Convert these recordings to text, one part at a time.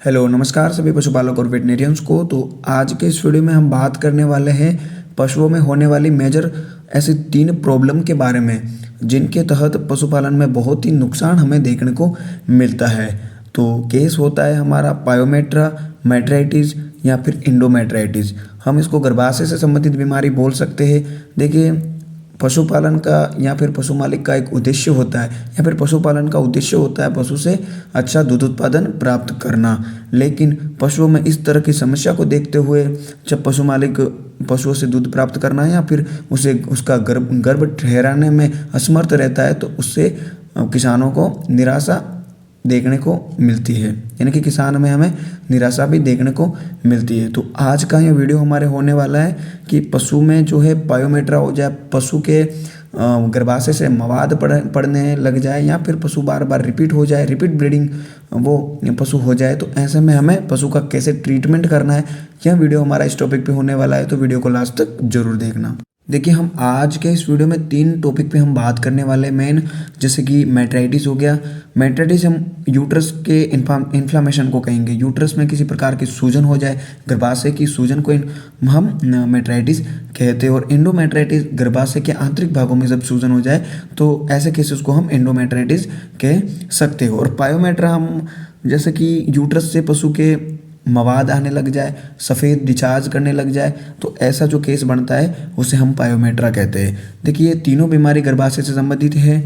Hello नमस्कार सभी पशुपालक और वेटनेरियंस को। तो आज के इस वीडियो में हम बात करने वाले हैं पशुओं में होने वाली मेजर ऐसी 3 प्रॉब्लम के बारे में जिनके तहत पशुपालन में बहुत ही नुकसान हमें देखने को मिलता है। तो केस होता है हमारा पायोमेट्रा, मेट्राइटिस या फिर इंडोमेट्राइटिस। हम इसको गर्भाशय से संबंधित बीमारी बोल सकते हैं। देखिए, पशुपालन का या फिर पशु मालिक का एक उद्देश्य होता है या फिर पशुपालन का उद्देश्य होता है पशु से अच्छा दूध उत्पादन प्राप्त करना। लेकिन पशुओं में इस तरह की समस्या को देखते हुए जब पशु मालिक पशुओं से दूध प्राप्त करना है या फिर उसे उसका गर्भ ठहराने में असमर्थ रहता है तो उससे किसानों को निराशा देखने को मिलती है, यानी कि किसान में हमें निराशा भी देखने को मिलती है। तो आज का ये वीडियो हमारे होने वाला है कि पशु में जो है पायोमेट्रा हो जाए, पशु के गर्भाशय से मवाद पड़ने लग जाए या फिर पशु बार बार रिपीट हो जाए, रिपीट ब्रीडिंग वो पशु हो जाए, तो ऐसे में हमें पशु का कैसे ट्रीटमेंट करना है, यह वीडियो हमारा इस टॉपिक पे होने वाला है। तो वीडियो को लास्ट तक जरूर देखना। देखिए, हम आज के इस वीडियो में 3 टॉपिक पे हम बात करने वाले हैं मेन, जैसे कि मेट्राइटिस हो गया। मेट्राइटिस हम यूट्रस के इन्फ्लामेशन को कहेंगे, यूट्रस में किसी प्रकार की सूजन हो जाए, गर्भाशय की सूजन को हम मेट्राइटिस कहते हैं। और इंडोमेट्राइटिस गर्भाशय के आंतरिक भागों में जब सूजन हो जाए तो ऐसे केसेस को हम इंडोमेट्राइटिस कह सकते हो। और पायोमेट्रा हम जैसे कि यूट्रस से पशु के मवाद आने लग जाए, सफ़ेद डिस्चार्ज करने लग जाए, तो ऐसा जो केस बनता है उसे हम पायोमेट्रा कहते हैं। देखिए, ये तीनों बीमारी गर्भाशय से संबंधित है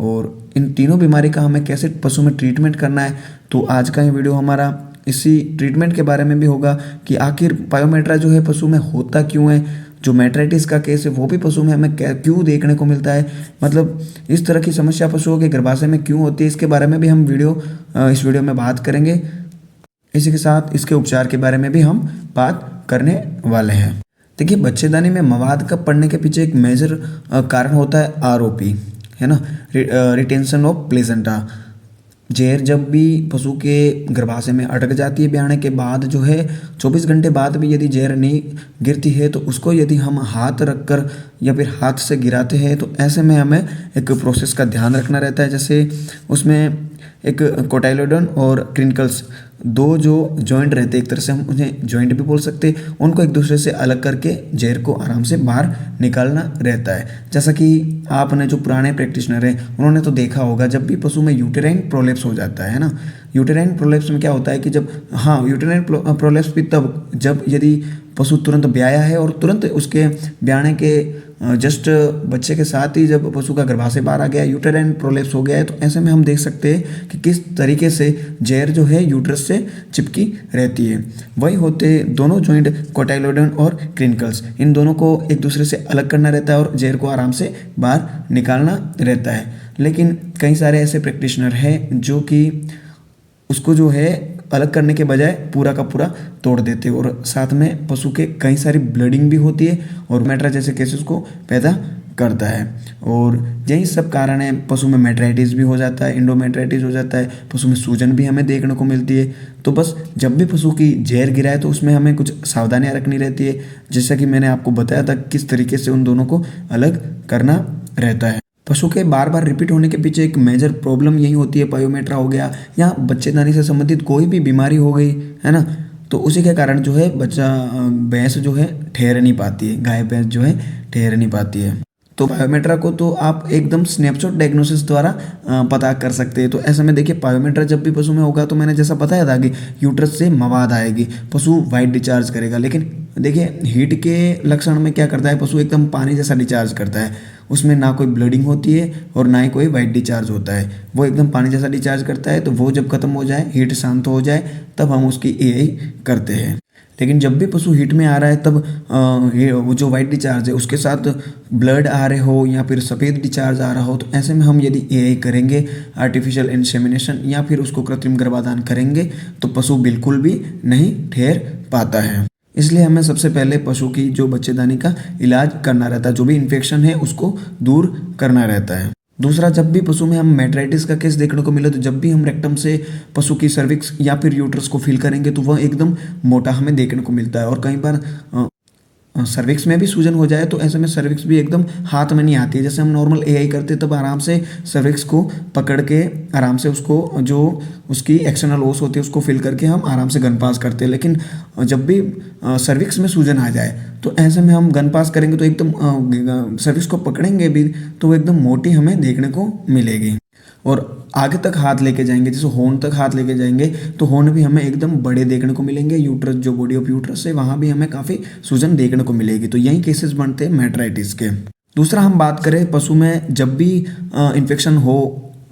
और इन तीनों बीमारी का हमें कैसे पशु में ट्रीटमेंट करना है, तो आज का ये वीडियो हमारा इसी ट्रीटमेंट के बारे में भी होगा कि आखिर पायोमेट्रा जो है पशु में होता क्यों है, जो मेट्राइटिस का केस है वो भी पशु में हमें क्यों देखने को मिलता है, मतलब इस तरह की समस्या पशुओं के गर्भाशय में क्यों होती है, इसके बारे में भी हम इस वीडियो में बात करेंगे। इसी के साथ इसके उपचार के बारे में भी हम बात करने वाले हैं। देखिए, बच्चेदानी में मवाद का पड़ने के पीछे एक मेजर कारण होता है आरओपी, है ना, रिटेंशन ऑफ प्लेसेंटा। जहर जब भी पशु के गर्भाशय में अटक जाती है ब्याने के बाद जो है 24 घंटे बाद भी यदि जहर नहीं गिरती है तो उसको यदि हम हाथ रखकर या फिर हाथ से गिराते हैं तो ऐसे में हमें एक प्रोसेस का ध्यान रखना रहता है। जैसे उसमें एक कोटाइलोडन और क्रिंकल्स, 2 जो जॉइंट रहते हैं, एक तरह से हम उन्हें जॉइंट भी बोल सकते हैं, उनको एक दूसरे से अलग करके जहर को आराम से बाहर निकालना रहता है। जैसा कि आपने जो पुराने प्रैक्टिशनर हैं उन्होंने तो देखा होगा, जब भी पशु में यूटेराइन प्रोलेप्स हो जाता है ना, यूटेराइन प्रोलेप्स में क्या होता है कि जब यूटेराइन प्रोलेप्स भी तब जब यदि पशु तुरंत ब्याया है और तुरंत उसके ब्याने के जस्ट बच्चे के साथ ही जब पशु का गर्भाशय बाहर आ गया, यूटेराइन प्रोलेप्स हो गया है, तो ऐसे में हम देख सकते हैं कि किस तरीके से जहर जो है यूट्रस से चिपकी रहती है। वही होते दोनों जॉइंट कोटाइलोडन और क्रिंकल्स, इन दोनों को एक दूसरे से अलग करना रहता है और जहर को आराम से बाहर निकालना रहता है। लेकिन कई सारे ऐसे प्रैक्टिशनर हैं जो कि उसको जो है अलग करने के बजाय पूरा का पूरा तोड़ देते हैं और साथ में पशु के कई सारी ब्लीडिंग भी होती है और मेट्रा जैसे केसेस को पैदा करता है। और यही सब कारण है, पशु में मेट्राइटिस भी हो जाता है, इंडोमेट्राइटिस हो जाता है, पशु में सूजन भी हमें देखने को मिलती है। तो बस जब भी पशु की जहर गिराए तो उसमें हमें कुछ सावधानियां रखनी रहती है, जैसा कि मैंने आपको बताया था किस तरीके से उन दोनों को अलग करना रहता है। पशु के बार बार रिपीट होने के पीछे एक मेजर प्रॉब्लम यही होती है, पायोमेट्रा हो गया या बच्चेदानी से संबंधित कोई भी बीमारी हो गई है ना, तो उसी के कारण जो है भैंस जो है ठहर नहीं पाती है, गाय भैंस जो है ठहर नहीं पाती है। तो पायोमेट्रा को तो आप एकदम स्नैपशॉट डायग्नोसिस द्वारा पता कर सकते हैं। तो ऐसे में देखिए, पायोमेट्रा जब भी पशु में होगा तो मैंने जैसा बताया था कि यूट्रस से मवाद आएगी, पशु वाइट डिस्चार्ज करेगा। लेकिन देखिए, हीट के लक्षण में क्या करता है, पशु एकदम पानी जैसा डिस्चार्ज करता है, उसमें ना कोई ब्लीडिंग होती है और ना ही कोई वाइट डिस्चार्ज होता है, वो एकदम पानी जैसा डिस्चार्ज करता है। तो वो जब खत्म हो जाए, हीट शांत हो जाए, तब हम उसकी एआई करते हैं। लेकिन जब भी पशु हीट में आ रहा है तब वो जो वाइट डिस्चार्ज है उसके साथ ब्लड आ रहे हो या फिर सफ़ेद डिस्चार्ज आ रहा हो, तो ऐसे में हम यदि एआई करेंगे, आर्टिफिशियल इंसेमिनेशन या फिर उसको कृत्रिम गर्भाधान करेंगे, तो पशु बिल्कुल भी नहीं ठहर पाता है। इसलिए हमें सबसे पहले पशु की जो बच्चेदानी का इलाज करना रहता है, जो भी इन्फेक्शन है उसको दूर करना रहता है। दूसरा, जब भी पशु में हम मेट्राइटिस का केस देखने को मिले तो जब भी हम रेक्टम से पशु की सर्विक्स या फिर यूट्रस को फील करेंगे तो वह एकदम मोटा हमें देखने को मिलता है और कई बार सर्विक्स में भी सूजन हो जाए तो ऐसे में सर्विक्स भी एकदम हाथ में नहीं आती है। जैसे हम नॉर्मल एआई करते तब आराम से सर्विक्स को पकड़ के आराम से उसको जो उसकी एक्सटर्नल ओस होती है उसको फिल करके हम आराम से गन पास करते हैं। लेकिन जब भी सर्विक्स में सूजन आ जाए तो ऐसे में हम गन पास करेंगे तो एकदम सर्विक्स को पकड़ेंगे भी तो वो एकदम मोटी हमें देखने को मिलेगी। और आगे तक हाथ लेके जाएंगे, जैसे होर्न तक हाथ लेके जाएंगे तो होर्न भी हमें एकदम बड़े देखने को मिलेंगे। यूट्रस जो बॉडी ऑफ यूट्रस है वहाँ भी हमें काफ़ी सूजन देखने को मिलेगी। तो यही केसेस बनते हैं मेट्राइटिस के। दूसरा हम बात करें पशु में जब भी इन्फेक्शन हो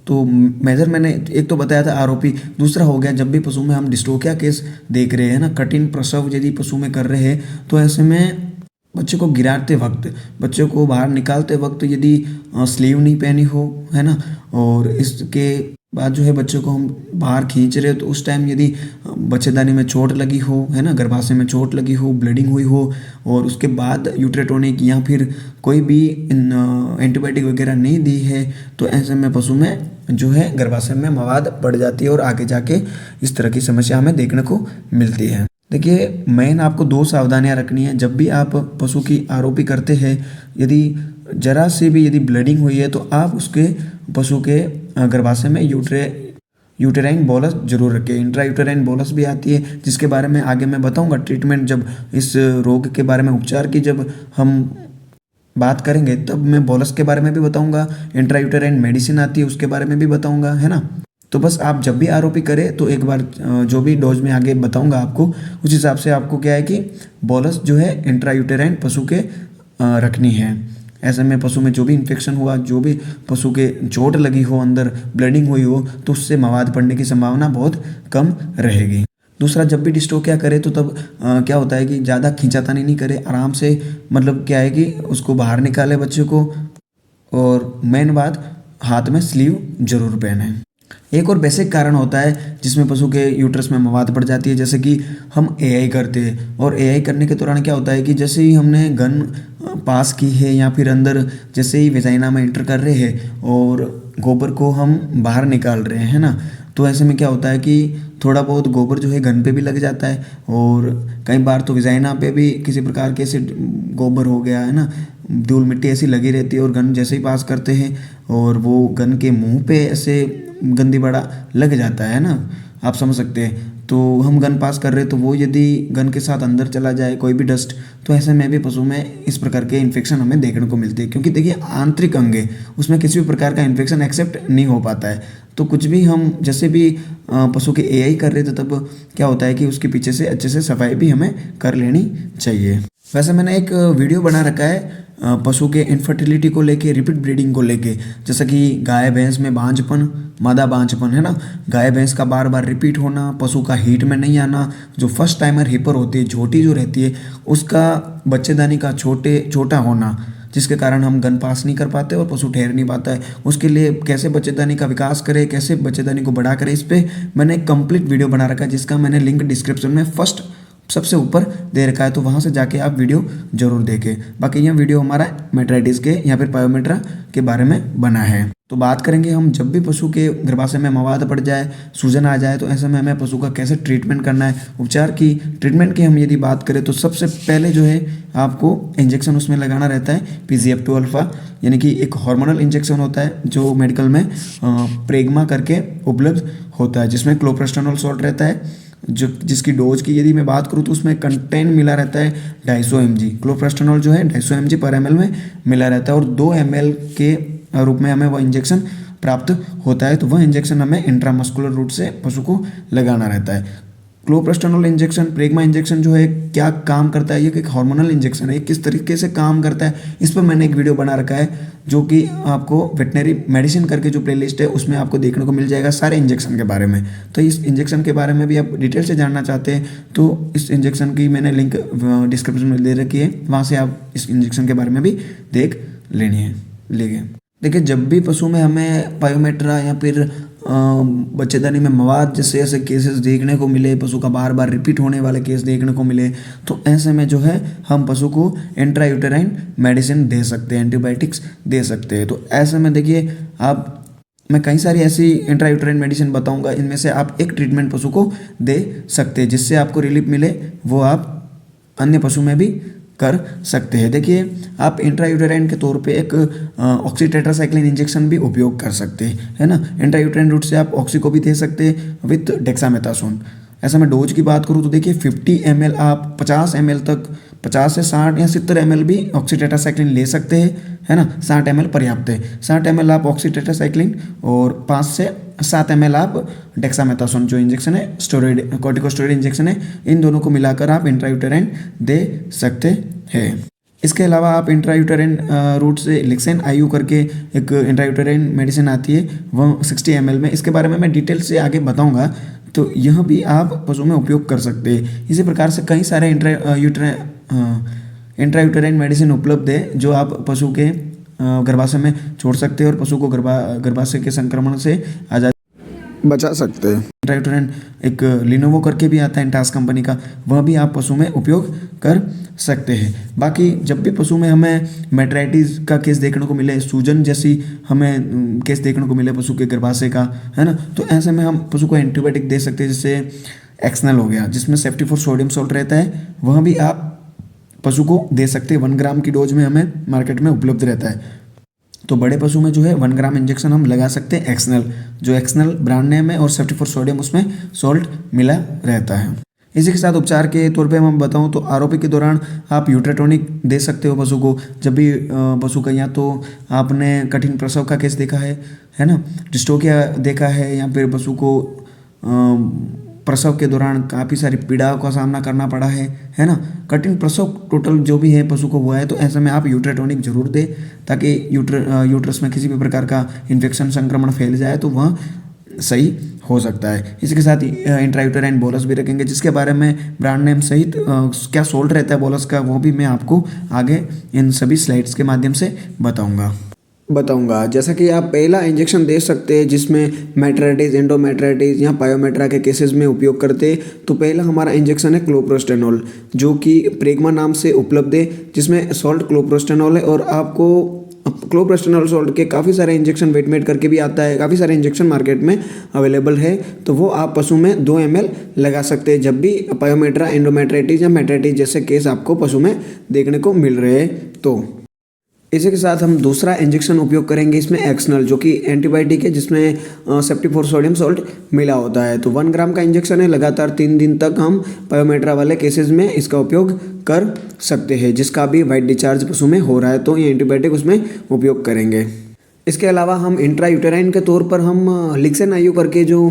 तो मेजर मैंने एक तो बताया था आरओपी, दूसरा हो गया जब भी पशु में हम डिस्ट्रोफिया केस देख रहे हैं ना, कठिन प्रसव यदि पशु में कर रहे हैं तो ऐसे में बच्चे को गिराते वक्त, बच्चे को बाहर निकालते वक्त यदि स्लीव नहीं पहनी हो, है ना, और इसके बाद जो है बच्चे को हम बाहर खींच रहे हो तो उस टाइम यदि बच्चेदानी में चोट लगी हो, है ना, गर्भाशय में चोट लगी हो, ब्लीडिंग हुई हो और उसके बाद यूट्रेटोनिक या फिर कोई भी एंटीबायोटिक वगैरह नहीं दी है तो ऐसे में पशु में जो है गर्भाशय में मवाद बढ़ जाती है और आगे जाके इस तरह की समस्या हमें देखने को मिलती है। देखिए मेन आपको 2 सावधानियां रखनी है जब भी आप पशु की आरओपी करते हैं। यदि जरा सी भी यदि ब्लीडिंग हुई है तो आप उसके पशु के गर्भाशय में यूटेराइन बोलस जरूर रखें। इंट्रा यूटेराइन बोलस भी आती है जिसके बारे में आगे मैं बताऊंगा ट्रीटमेंट, जब इस रोग के बारे में उपचार की जब हम बात करेंगे तब मैं बोलस के बारे में भी बताऊंगा। इंट्रा यूटेराइन मेडिसिन आती है उसके बारे में भी बताऊंगा, है ना। तो बस आप जब भी आरओपी करें तो एक बार जो भी डोज में आगे बताऊंगा आपको उस हिसाब से आपको क्या है कि बोलस जो है इंट्रा यूटेराइन पशु के रखनी है। ऐसे में पशु में जो भी इन्फेक्शन हुआ, जो भी पशु के चोट लगी हो, अंदर ब्लीडिंग हुई हो तो उससे मवाद पड़ने की संभावना बहुत कम रहेगी। दूसरा जब भी डिस्ट्रोफिया करे तो तब क्या होता है कि ज़्यादा खींचातानी नहीं करे, आराम से मतलब क्या है कि उसको बाहर निकाले बच्चे को। और मेन बात हाथ में स्लीव जरूर पहने। एक और बेसिक कारण होता है जिसमें पशु के यूट्रस में मवाद बढ़ जाती है, जैसे कि हम एआई करते हैं और एआई करने के दौरान क्या होता है कि जैसे ही हमने गन पास की है या फिर अंदर जैसे ही वेजाइना में एंटर कर रहे हैं और गोबर को हम बाहर निकाल रहे हैं ना, तो ऐसे में क्या होता है कि थोड़ा बहुत गोबर जो है गन पे भी लग जाता है और कई बार तो वेजाइना पे भी किसी प्रकार के ऐसे गोबर हो गया, है ना, धूल मिट्टी ऐसी लगी रहती है और गन जैसे ही पास करते हैं और वो गन के मुंह पे ऐसे गंदी बड़ा लग जाता है ना, आप समझ सकते हैं। तो हम गन पास कर रहे हैं तो वो यदि गन के साथ अंदर चला जाए कोई भी डस्ट तो ऐसे में भी पशु में इस प्रकार के इन्फेक्शन हमें देखने को मिलते हैं। क्योंकि देखिए आंतरिक अंग है, उसमें किसी भी प्रकार का इन्फेक्शन एक्सेप्ट नहीं हो पाता है। तो कुछ भी हम जैसे भी पशु के एआई कर रहे थे तब क्या होता है कि उसके पीछे से अच्छे से सफाई भी हमें कर लेनी चाहिए। वैसे मैंने एक वीडियो बना रखा है पशु के इनफर्टिलिटी को लेके, रिपीट ब्रीडिंग को लेके, जैसा कि गाय भैंस में बांझपन, मादा बांझपन, है ना, गाय भैंस का बार बार रिपीट होना, पशु का हीट में नहीं आना, जो फर्स्ट टाइमर हिपर होती है, झोटी जो रहती है, उसका बच्चेदानी का छोटा होना जिसके कारण हम गन पास नहीं कर पाते और पशु ठहर नहीं पाता है। उसके लिए कैसे बच्चेदानी का विकास करें, कैसे बच्चेदानी को बड़ा करें, इस पर मैंने एक कंप्लीट वीडियो बना रखा है जिसका मैंने लिंक डिस्क्रिप्शन में फर्स्ट सबसे ऊपर दे रखा है, तो वहाँ से जाके आप वीडियो जरूर देखें। बाकी यह वीडियो हमारा मेट्राइटिस के या फिर पायोमेट्रा के बारे में बना है। तो बात करेंगे हम जब भी पशु के गर्भाशय में मवाद पड़ जाए, सूजन आ जाए तो ऐसे में हमें पशु का कैसे ट्रीटमेंट करना है। उपचार की ट्रीटमेंट की हम यदि बात करें तो सबसे पहले जो है आपको इंजेक्शन उसमें लगाना रहता है PGF2 अल्फा, यानी कि एक हार्मोनल इंजेक्शन होता है जो मेडिकल में प्रेग्मा करके उपलब्ध होता है, जिसमें क्लोप्रास्टानोल सॉल्ट रहता है, जो जिसकी डोज की यदि मैं बात करूँ तो उसमें कंटेंट मिला रहता है 250 mg। क्लोप्रास्टानोल जो है 250 mg पर ml में मिला रहता है और 2 ml के रूप में हमें वह इंजेक्शन प्राप्त होता है। तो वह इंजेक्शन हमें इंट्रामस्कुलर रूट से पशु को लगाना रहता है। क्लोप्रास्टानोल इंजेक्शन, प्रेग्मा इंजेक्शन जो है क्या काम करता है, ये एक हार्मोनल इंजेक्शन है, किस तरीके से काम करता है इस पर मैंने एक वीडियो बना रखा है जो कि आपको वेटनरी मेडिसिन करके जो प्लेलिस्ट है उसमें आपको देखने को मिल जाएगा सारे इंजेक्शन के बारे में। तो इस इंजेक्शन के बारे में भी आप डिटेल से जानना चाहते हैं तो इस इंजेक्शन की मैंने लिंक डिस्क्रिप्शन में दे रखी है, वहाँ से आप इस इंजेक्शन के बारे में भी देख लेंगे। देखिए जब भी पशु में हमें पायोमेट्रा या फिर बच्चेदानी में मवाद जैसे ऐसे केसेस देखने को मिले, पशु का बार बार रिपीट होने वाले केस देखने को मिले, तो ऐसे में जो है हम पशु को इंट्रायूटेराइन मेडिसिन दे सकते हैं, एंटीबायोटिक्स दे सकते हैं। तो ऐसे में देखिए मैं कई सारी ऐसी इंट्रायूटेराइन मेडिसिन बताऊंगा, इनमें से आप एक ट्रीटमेंट पशु को दे सकते हैं जिससे आपको रिलीफ मिले, वो आप अन्य पशु में भी कर सकते हैं। देखिए आप इंट्रायूटेराइन के तौर पे एक ऑक्सीटेट्रासाइक्लिन इंजेक्शन भी उपयोग कर सकते हैं, है ना। इंट्रायूटेराइन रूट से आप ऑक्सी को भी दे सकते हैं विथ डेक्सामेथासोन। ऐसा मैं डोज की बात करूँ तो देखिए 50 ml आप 50 ml तक 50 से 60 या 70 ml भी ऑक्सीटेट्रासाइक्लिन ले सकते हैं, है ना। 60 ml पर्याप्त है। 60 ml आप ऑक्सीटेट्रासाइक्लिन और 5 से 7 ml आप डेक्सामेथासोन जो इंजेक्शन है, स्टेरॉइड कॉर्टिकोस्टेरॉइड इंजेक्शन है, इन दोनों को मिलाकर आप इंट्रायूटेराइन दे सकते हैं। इसके अलावा आप इंट्रायूटेराइन रूट से लिक्सेन आईयू करके एक इंट्रायूटेराइन मेडिसिन आती है, वह 60 ml में, इसके बारे में मैं डिटेल से आगे बताऊंगा। तो यह भी आप पशु में उपयोग कर सकते हैं। इसी प्रकार से कई सारे इंट्रायूटेराइन मेडिसिन उपलब्ध है जो आप पशु के गर्भाशय में छोड़ सकते हैं और पशु को गर्भाशय के संक्रमण से आजाद बचा सकते हैं। इंट्रायूटेराइन एक लिनोवो करके भी आता है इंटास कंपनी का, वह भी आप पशु में उपयोग कर सकते हैं। बाकी जब भी पशु में हमें मेट्राइटिस का केस देखने को मिले, सूजन जैसी हमें केस देखने को मिले पशु के गर्भाशय का, है ना, तो ऐसे में हम पशु को एंटीबायोटिक दे सकते हैं, जैसे एक्सनल हो गया जिसमें सेफ्टी4 सोडियम सॉल्ट रहता है, वह भी आप पशु को दे सकते हैं। 1 ग्राम की डोज में हमें मार्केट में उपलब्ध रहता है। तो बड़े पशु में जो है 1 ग्राम इंजेक्शन हम लगा सकते हैं एक्सनल, जो एक्सनल ब्रांड नेम है और सेफ्टी4 सोडियम उसमें सॉल्ट मिला रहता है। इसी के साथ उपचार के तौर पे मैं बताऊं तो आरओपी के दौरान आप यूट्रेटोनिक दे सकते हो पशु को। जब भी पशु का या तो आपने कठिन प्रसव का केस देखा है ना, डिस्टोकिया देखा है, या फिर पशु को प्रसव के दौरान काफ़ी सारी पीड़ाओं का सामना करना पड़ा है ना, कठिन प्रसव टोटल जो भी है पशु को हुआ है, तो ऐसे में आप यूट्रेटोनिक जरूर दें ताकि यूट्रस में किसी भी प्रकार का इन्फेक्शन संक्रमण फैल जाए तो वह सही हो सकता है। इसी के साथ इंट्रायूटेराइन बोलस भी रखेंगे, जिसके बारे में ब्रांड नेम सहित क्या सोल्ट रहता है बोलस का, वो भी मैं आपको आगे इन सभी स्लाइड्स के माध्यम से बताऊंगा। जैसा कि आप पहला इंजेक्शन दे सकते हैं जिसमें मेट्राइटिस, एंडोमेट्राइटिस या पायोमेट्रा के केसेस में उपयोग करते हैं, तो पहला हमारा इंजेक्शन है क्लोप्रोस्टेनॉल, जो कि प्रेग्मा नाम से उपलब्ध है, जिसमें सॉल्ट क्लोप्रोस्टेनॉल है। और आपको क्लोप्रोस्टेनॉल सॉल्ट के काफ़ी सारे इंजेक्शन वेटमेट करके भी आता है, काफ़ी सारे इंजेक्शन मार्केट में अवेलेबल है, तो वो आप पशु में 2 ml लगा सकते हैं जब भी पायोमेट्रा, एंडोमेट्राइटिस या मेट्राइटिस जैसे केस आपको पशु में देखने को मिल रहे हैं। तो इसी के साथ हम दूसरा इंजेक्शन उपयोग करेंगे इसमें एक्सनल, जो कि एंटीबायोटिक है जिसमें सेफ्टी4 सोडियम सॉल्ट मिला होता है। तो 1 ग्राम का इंजेक्शन है, लगातार 3 दिन तक हम पायोमेट्रा वाले केसेस में इसका उपयोग कर सकते हैं। जिसका भी वाइट डिस्चार्ज पशु में हो रहा है तो ये एंटीबायोटिक उसमें उपयोग करेंगे। इसके अलावा हम इंट्रायूटेराइन के तौर पर हम लिक्सेन आईयू करके जो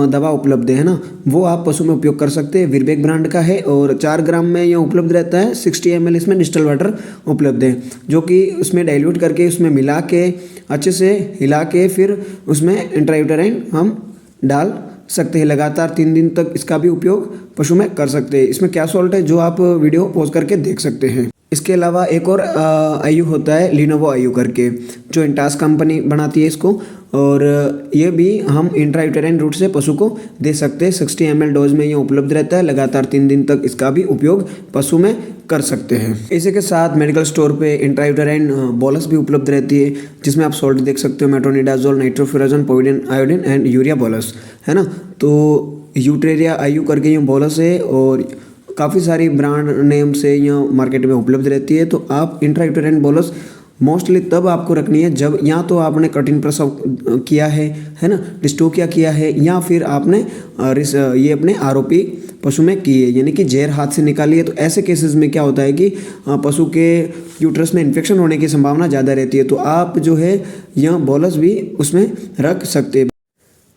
दवा उपलब्ध है ना, वो आप पशु में उपयोग कर सकते हैं। विरबेक ब्रांड का है और 4 ग्राम में यह उपलब्ध रहता है। 60 ml इसमें डिस्टल वाटर उपलब्ध है, जो कि उसमें डाइल्यूट करके उसमें मिला के अच्छे से हिला के फिर उसमें इंट्रायूटेराइन हम डाल सकते हैं। लगातार 3 दिन तक इसका भी उपयोग पशु में कर सकते हैं। इसमें क्या सॉल्ट है जो आप वीडियो पॉज करके देख सकते हैं। इसके अलावा एक और आईयू होता है लिनोवो आईयू करके, जो इंटास कंपनी बनाती है इसको, और ये भी हम इंट्रायूटेराइन रूट से पशु को दे सकते हैं। 60 ml डोज में ये उपलब्ध रहता है। लगातार 3 दिन तक इसका भी उपयोग पशु में कर सकते हैं। इसी के साथ मेडिकल स्टोर पे इंट्रायूटेराइन बोलस भी उपलब्ध रहती है, जिसमें आप सॉल्ट देख सकते हो, metronidazole, nitrofurazone, povidone, iodine and urea bolus, है ना। तो यूट्रेरिया आईयू करके ये बोलस है और काफ़ी सारी ब्रांड नेम से यह मार्केट में उपलब्ध रहती है। तो आप इंट्रायूटेराइन बोलस मोस्टली तब आपको रखनी है जब या तो आपने कठिन प्रसव किया है ना, डिस्टोकिया किया है, या फिर आपने ये अपने आरओपी पशु में की है, यानी कि जहर हाथ से निकाली है। तो ऐसे केसेस में क्या होता है कि पशु के यूट्रस में इन्फेक्शन होने की संभावना ज़्यादा रहती है, तो आप जो है यह बोलस भी उसमें रख सकते हैं।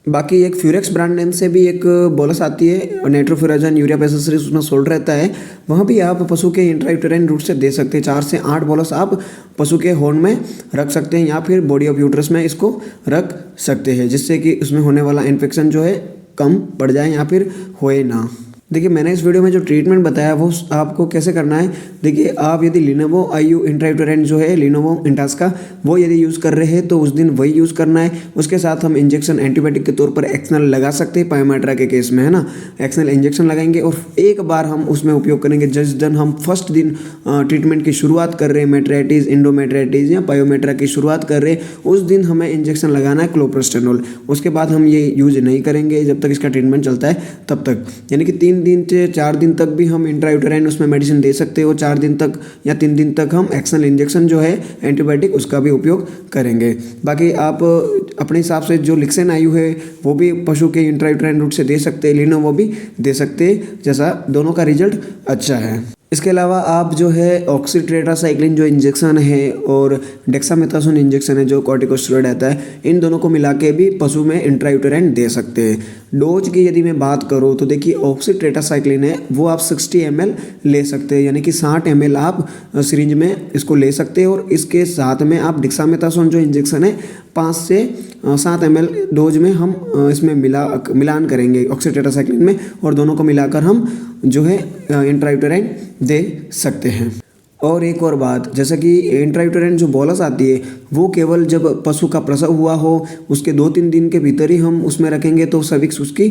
बाकी एक फ्यूरेक्स ब्रांड नेम से भी एक बोलस आती है, नाइट्रोफ्यूराजोन, यूरिया पेसिसिलिस, उसमें सोल्ट रहता है, वहाँ भी आप पशु के इंट्रायूटेराइन रूट से दे सकते हैं। 4 से 8 बोलस आप पशु के होर्न में रख सकते हैं या फिर बॉडी ऑफ यूट्रस में इसको रख सकते हैं, जिससे कि उसमें होने वाला इन्फेक्शन जो है कम पड़ जाए या फिर होए ना। देखिए मैंने इस वीडियो में जो ट्रीटमेंट बताया वो आपको कैसे करना है। देखिए आप यदि लिनोवो आईयू इंट्रायूटेराइन जो है लिनोवो इंटास का, वो यदि यूज़ कर रहे हैं तो उस दिन वही यूज़ करना है। उसके साथ हम इंजेक्शन एंटीबायोटिक के तौर पर एक्सनल लगा सकते हैं पायोमेट्रा के केस में, है ना। एक्सनल इंजेक्शन लगाएंगे और एक बार हम उसमें उपयोग करेंगे जिस दिन हम फर्स्ट दिन ट्रीटमेंट की शुरुआत कर रहे हैं, मेट्राइटिस, इंडोमेट्राइटिस या पायोमेट्रा की शुरुआत कर रहे हैं, उस दिन हमें इंजेक्शन लगाना है क्लोप्रोस्टेनॉल। उसके बाद हम ये यूज नहीं करेंगे जब तक इसका ट्रीटमेंट चलता है तब तक, यानी कि 3 3 दिन से 4 दिन तक भी हम इंट्रायूटेराइन उसमें मेडिसिन दे सकते हो। 4 दिन तक या 3 दिन तक हम एक्सटर्नल इंजेक्शन जो है एंटीबायोटिक उसका भी उपयोग करेंगे। बाकी आप अपने हिसाब से जो लिक्सेन आयु है वो भी पशु के इंट्रायूटेराइन रूट से दे सकते हैं, लिनो भी दे सकते हैं, जैसा दोनों का रिजल्ट अच्छा है। इसके अलावा आप जो है ऑक्सीटेट्रासाइक्लिन जो इंजेक्शन है और डेक्सामेथासोन इंजेक्शन है जो कॉर्टिकोस्टेरॉइड रहता है, इन दोनों को मिला के भी पशु में इंट्रायूटेराइन दे सकते हैं। डोज की यदि मैं बात करूँ तो देखिए ऑक्सीटेट्रासाइक्लिन है वो आप 60 ml ले सकते हैं, यानी कि 60 ml आप सिरिंज में इसको ले सकते हैं। और इसके साथ में आप डेक्सामेथासोन जो इंजेक्शन है 5 से 7 ml डोज में हम इसमें मिलान करेंगे ऑक्सीटेट्रासाइक्लिन में, और दोनों को मिलाकर हम जो है इंट्रायूटेराइन दे सकते हैं। और एक और बात, जैसा कि इंट्रायूटेराइन जो बोलस आती है वो केवल जब पशु का प्रसव हुआ हो उसके 2-3 दिन के भीतर ही हम उसमें रखेंगे तो सर्विक्स उसकी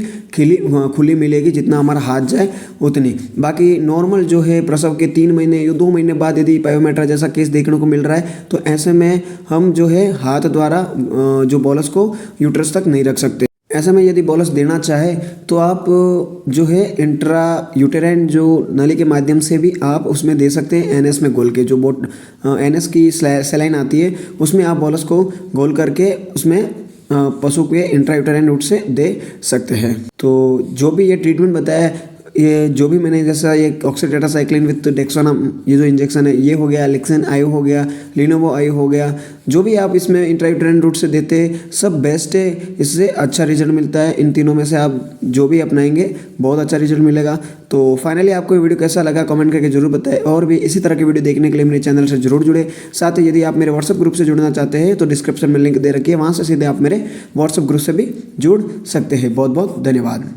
खुली मिलेगी, जितना हमारा हाथ जाए उतनी। बाकी नॉर्मल जो है प्रसव के 3 महीने या 2 महीने बाद यदि पायोमेट्रा जैसा केस देखने को मिल रहा है तो ऐसे में हम जो है हाथ द्वारा जो बोलस को यूट्रस तक नहीं रख सकते। ऐसे में यदि बोलस देना चाहे तो आप जो है इंट्रा यूटेराइन जो नली के माध्यम से भी आप उसमें दे सकते हैं, एनएस में घोल के। जो एनएस की सलाइन आती है उसमें आप बोलस को घोल करके उसमें पशु के इंट्रायूटेराइन रूट से दे सकते हैं। तो जो भी ये ट्रीटमेंट बताया, ये जो भी मैंने जैसा ये ऑक्सीटेट्रासाइक्लिन विथ डेक्सोना ये जो इंजेक्शन है ये हो गया, लिक्सेन आयु हो गया, लिनोवो आयु हो गया, जो भी आप इसमें इंट्रायूटेराइन रूट से देते सब बेस्ट है, इससे अच्छा रिजल्ट मिलता है। इन तीनों में से आप जो भी अपनाएंगे बहुत अच्छा रिजल्ट मिलेगा। तो फाइनली आपको ये वीडियो कैसा लगा कमेंट करके जरूर बताएं, और भी इसी तरह की वीडियो देखने के लिए मेरे चैनल से जरूर जुड़े। साथ ही यदि आप मेरे व्हाट्सएप ग्रुप से जुड़ना चाहते हैं तो डिस्क्रिप्शन में लिंक दे रखी है, वहाँ से सीधे आप मेरे व्हाट्सएप ग्रुप से भी जुड़ सकते हैं। बहुत बहुत धन्यवाद।